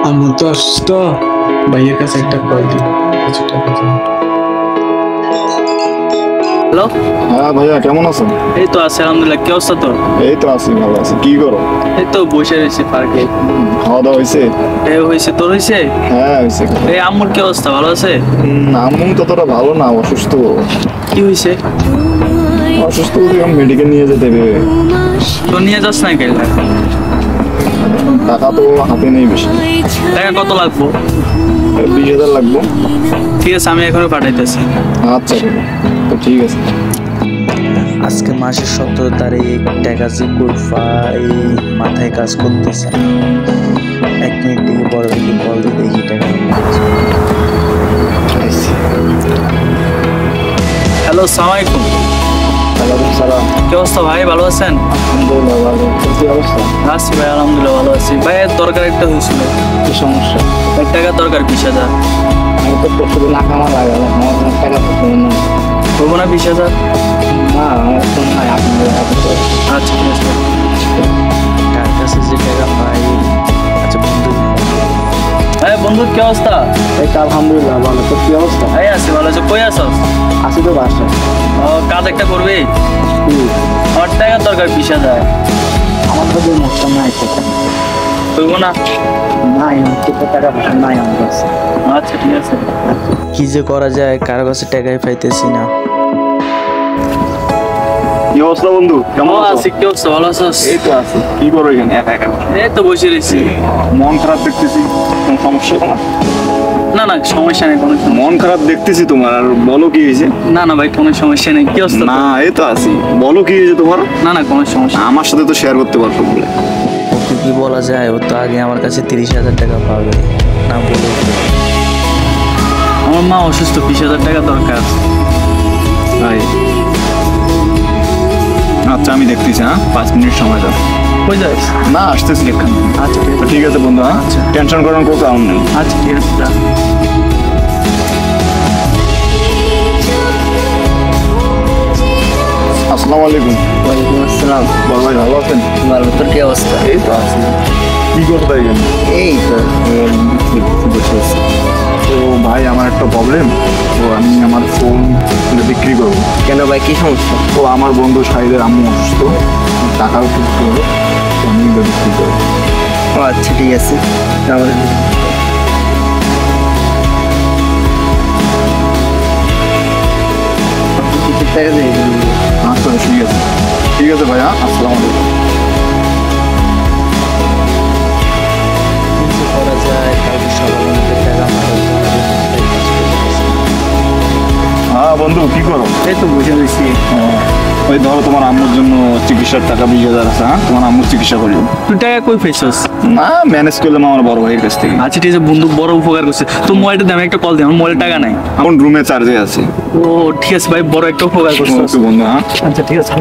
আমার তো অসুস্থ, ভাইয়ের কাছে একটা কল দিই। হ্যালো, হ্যাঁ ভাইয়া কেমন আছেন? এই তো আছে আলহামদুলিল্লাহ। কি অবস্থা তোর? এই তো আছি, ভালো আছি। কি করো? এই তো বসে রয়েছে পার্কে। খাওয়া দাওয়া হয়েছে? এই হয়েছে, তোর হয়েছে? হ্যাঁ হয়েছে। এই আম্মুর কি অবস্থা, ভালো আছে? আম্মু ততটা ভালো না, অসুস্থ। কি হয়েছে? অসুস্থ মেডিকেল নিয়ে যেতে হবে। তো নিয়ে যাস না কেন? টাকা তো হাতে নেই বেশি। টাকা কত লাগবো? 20,000 লাগবে। ঠিক আছে, আমি এখনই পাঠাইতেছি। আচ্ছা তো ঠিক আছে। আজকে মাসের 17 তারিখ, টাকা যে কোরফাই মাথায় কাজ করতেছে। 1 মিনিট থেকে বড় দিকে কল দিয়ে দেখি টাকা। হ্যালো, আসসালামু আলাইকুম। ওয়ালাইকুম সালাম। কি অবস্থা ভাই, ভালো আছেন? আলহামদুলিল্লাহ ভালো। কি অবস্থা? আছি ভাই, আলহামদুলিল্লাহ ভালো আছি। ভাইয়ের দরকার একটা হয়েছিল। কি সমস্যা? টাকা দরকার 20,000। আমি তো প্রচুর না কামা লাগে, আমার টাকা পয়সা নেই। হবো না 20,000? না আমার তো নাই, আপনাদের আচ্ছা ঠিক আছে। কার কাছে যে টাকা পাই। আচ্ছা বন্ধু, হ্যাঁ বন্ধু, কি অবস্থা? এই তো আলহামদুলিল্লাহ ভালো। তোর কি অবস্থা? এই আছি, ভালো আছে। কই আছস? আছি তো বাসায়। কাজ একটা করবি? আমার টাকা দরকার 20,000। আমার তো মোটটা নাই, করবো না? নাই টাকা পয়সা নাই আমার কাছে। আচ্ছা ঠিক আছে। কি যে করা যায়, কারো কাছে টাকাই পাইতেছি না। কি অবস্থা বন্ধু? কেমন ও আছো? আছি, কি অবস্থা, ভালো আছিস? এই তো আছি। কি করো এখানে একা একা? এই তো বসে রয়েছি। মন খারাপ দেখতেছি, কোনো সমস্যা তোমার? না না, সমস্যা নেই কোনো। মন খারাপ দেখতেছি তোমার, আর বলো কি হয়েছে? না না ভাই, কোনো সমস্যা নেই। কি অবস্থা? না এই তো আছি, বলো কি হয়েছে তোমার? না না, কোনো সমস্যা। আমার সাথে তো শেয়ার করতে পারছো বলে। ওকে কি বলা যায়? ও তো আগে আমার কাছে 30,000 টাকা পাবে না বলে। আমার মা অসুস্থ, 20,000 টাকা দরকার। তাই আচ্ছা, আমি দেখতেছি। হ্যাঁ 5 মিনিট সময় দাও। কই যাস? না আসতেছি এখানে। আচ্ছা ঠিক আছে। ঠিক আছে বন্ধু, হ্যাঁ টেনশন করার কোনো কারণ নেই। আচ্ছা ঠিক আছে, যা। আসসালামু আলাইকুম। ওয়ালাইকুম আসসালাম। বড় ভাই ভালো আছেন? ভালো, তোর কি অবস্থা? এই তো আছি। কি করতে এখানে? এই তো বসে আছি। তো ভাই আমার একটা প্রবলেম, তো আমি আমার ফোন বিক্রি করবো। কেন ভাই, কি সমস্যা? তো আমার বন্ধু শাহিদের আম্মু অসুস্থ, টাকাও ঠিক করবো, তো আমি এটা বিক্রি করবো। ও আচ্ছা ঠিক আছে। তাহলে টাকা দিয়ে দিন। আচ্ছা ঠিক আছে, ঠিক আছে ভাইয়া, আসসালামু আলাইকুম। কিছু করা যায়, কালকে সকালে আমাকে টাকা হ্যাঁ বন্ধু কি করো? এই তো বসে রয়েছি। ওই ধরো তোমার আম্মুর জন্য চিকিৎসার টাকা 20,000 আছে। হ্যাঁ তোমার আম্মুর চিকিৎসা করবো। তুই টাকা কই পেয়েছিস? না ম্যানেজ করলাম আমার বড় ভাইয়ের কাছ থেকে। আচ্ছা ঠিক আছে, বন্ধু বড় উপকার করছে। তো মোবাইলটা দামে একটা কল দে, আমার মোবাইলে টাকা নাই। এখন রুমে চার্জে আছে। ও ঠিক আছে ভাই, বড় একটা উপকার করছিস। ওকে বন্ধু, হ্যাঁ আচ্ছা ঠিক আছে।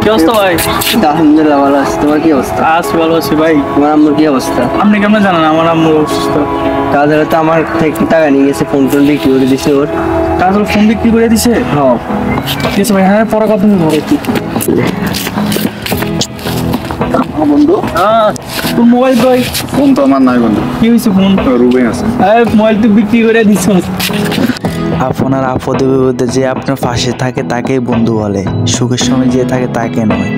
কি অবস্থা ভাই? আলহামদুলিল্লাহ ভালো আছি। তোমার কি অবস্থা? আছি, ভালো আছি ভাই। তোমার আম্মুর কি অবস্থা? আপনি কেমন জানেন আমার আম্মু অসুস্থ? কাজের তো আমার থেকে টাকা নিয়ে গেছে, ফোন টোন বিক্রি করে দিছে ওর। কাজ ফোন বিক্রি করে দিছে? হ্যাঁ ঠিক আছে ভাই, হ্যাঁ পরে কথা বলবো। বন্ধু হ্যাঁ, তোর মোবাইল কই? ফোন তো আমার নাই বন্ধু, কি হয়েছে ফোন? রুমে আছে। মোবাইল তুই বিক্রি করে দিছ। আপনার আপদে বিপদে যে আপনার পাশে থাকে তাকেই বন্ধু বলে, সুখের সময় যে থাকে তাকে নয়।